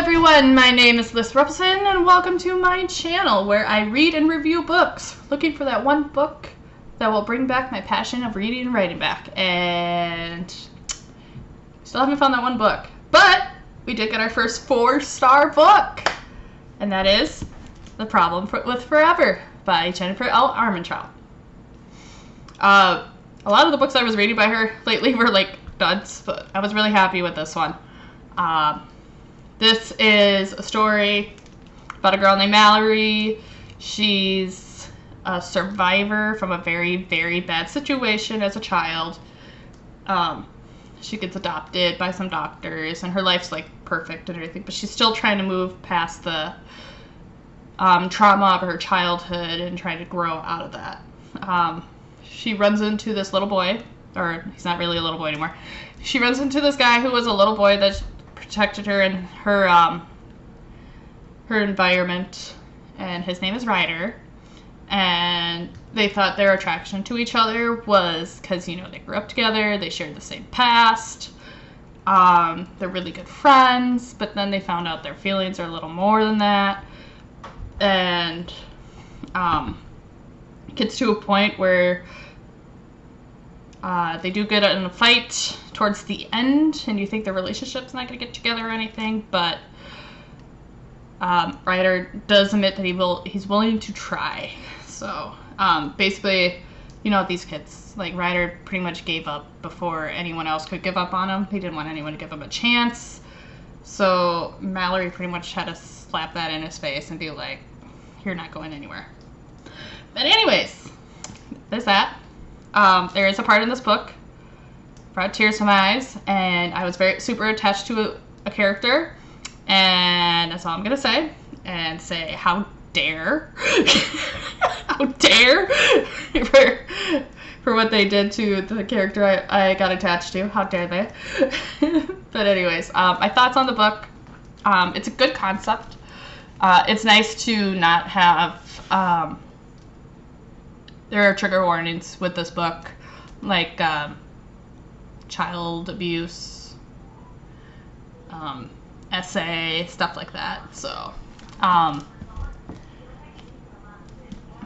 everyone, my name is Liz Robson and welcome to my channel where I read and review books, looking for that one book that will bring back my passion of reading and writing back, and still haven't found that one book, but we did get our first 4-star book, and that is The Problem with Forever by Jennifer L. Armentrout. A lot of the books I was reading by her lately were like duds, but I was really happy with this one. This is a story about a girl named Mallory. She's a survivor from a very, very bad situation as a child. She gets adopted by some doctors, and her life's like perfect and everything, but she's still trying to move past the trauma of her childhood and trying to grow out of that. She runs into this little boy, or he's not really a little boy anymore. She runs into this guy who was a little boy that protected her in her environment, and his name is Ryder, and they thought their attraction to each other was because, you know, they grew up together, they shared the same past, they're really good friends, but then they found out their feelings are a little more than that, and it gets to a point where they do get in a fight towards the end, and you think their relationship's not going to get together or anything, but Ryder does admit that he's willing to try. So basically, you know, these kids, like Ryder pretty much gave up before anyone else could give up on him. He didn't want anyone to give him a chance. So Mallory pretty much had to slap that in his face and be like, you're not going anywhere. But anyways, there's that. There is a part in this book brought tears to my eyes, and I was super attached to a character, and that's all I'm gonna say. And say, how dare, how dare for what they did to the character I got attached to. How dare they? But anyways, my thoughts on the book. It's a good concept. It's nice to not have. There are trigger warnings with this book, like child abuse, essay, stuff like that. So,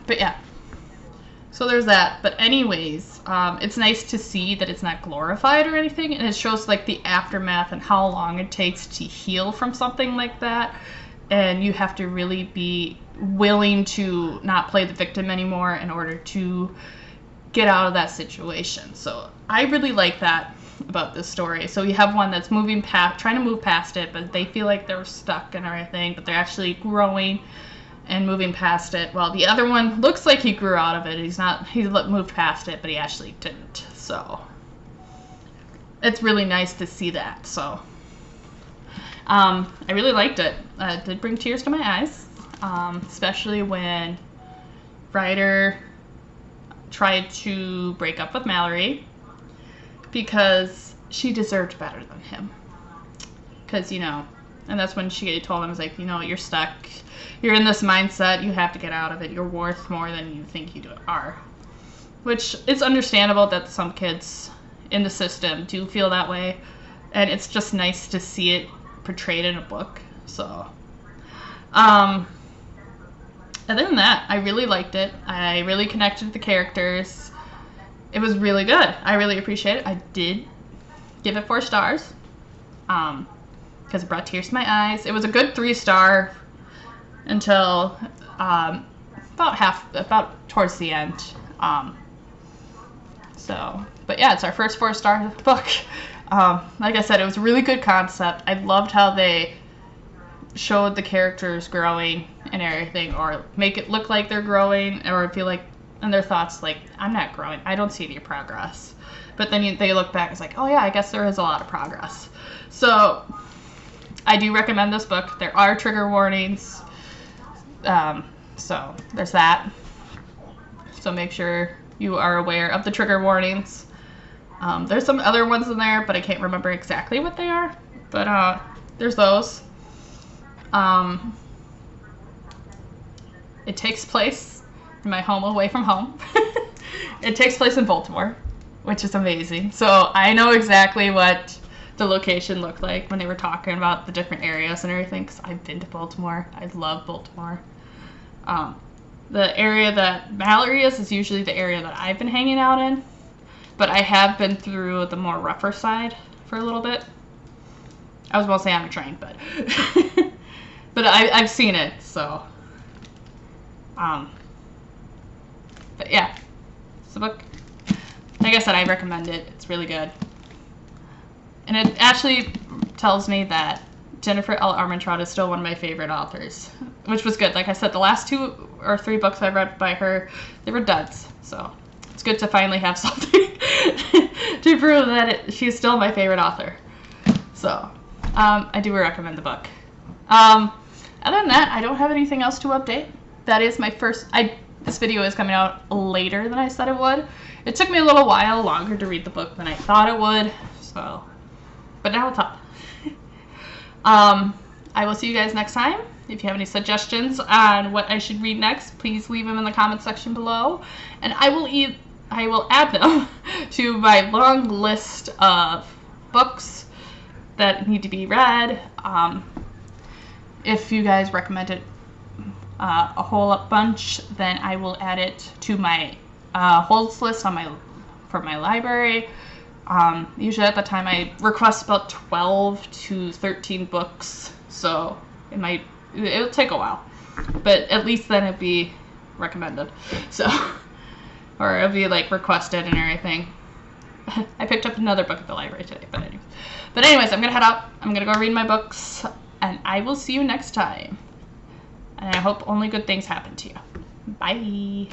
but yeah. So there's that. But anyways, it's nice to see that it's not glorified or anything, and it shows like the aftermath and how long it takes to heal from something like that. And you have to really be willing to not play the victim anymore in order to get out of that situation. So I really like that about this story. So you have one that's trying to move past it, but they feel like they're stuck and everything, but they're actually growing and moving past it, while the other one looks like he grew out of it. He moved past it, but he actually didn't. So it's really nice to see that. So I really liked it. It did bring tears to my eyes, especially when Ryder tried to break up with Mallory because she deserved better than him. Because, you know, and that's when she told him, like, you know, you're stuck. You're in this mindset. You have to get out of it. You're worth more than you think you are. Which is understandable that some kids in the system do feel that way. And it's just nice to see it portrayed in a book. So other than that, I really liked it. I really connected with the characters. It was really good. I really appreciate it. I did give it 4 stars because it brought tears to my eyes. It was a good 3-star until about towards the end. But yeah, it's our first 4-star book. Like I said, it was a really good concept. I loved how they showed the characters growing and everything, or make it look like they're growing, or feel like in their thoughts, like, I'm not growing. I don't see any progress. But then they look back, it's like, oh yeah, I guess there is a lot of progress. So I do recommend this book. There are trigger warnings. So there's that. So make sure you are aware of the trigger warnings. There's some other ones in there, but I can't remember exactly what they are. But there's those. It takes place in my home away from home. It takes place in Baltimore, which is amazing. So I know exactly what the location looked like when they were talking about the different areas and everything, because I've been to Baltimore. I love Baltimore. The area that Mallory is usually the area that I've been hanging out in, but I have been through the more rougher side for a little bit. I was mostly on a train, but but I've seen it, so but yeah, it's a book. Like I said, I recommend it. It's really good. And it actually tells me that Jennifer L. Armentrout is still one of my favorite authors, which was good. Like I said, the last 2 or 3 books I read by her, they were duds. So it's good to finally have something to prove that she's still my favorite author. So I do recommend the book. Other than that, I don't have anything else to update. That is my first... This video is coming out later than I said it would. It took me a little while longer to read the book than I thought it would. So, but now it's up. I will see you guys next time. If you have any suggestions on what I should read next, please leave them in the comment section below, and I will add them to my long list of books that need to be read. If you guys recommend it a whole bunch, then I will add it to my holds list for my library. Usually at the time I request about 12 to 13 books, so it'll take a while, but at least then it'd be recommended, so, or it'll be like requested and everything. I picked up another book at the library today, but anyways, I'm gonna head out. I'm gonna go read my books, and I will see you next time. And I hope only good things happen to you. Bye.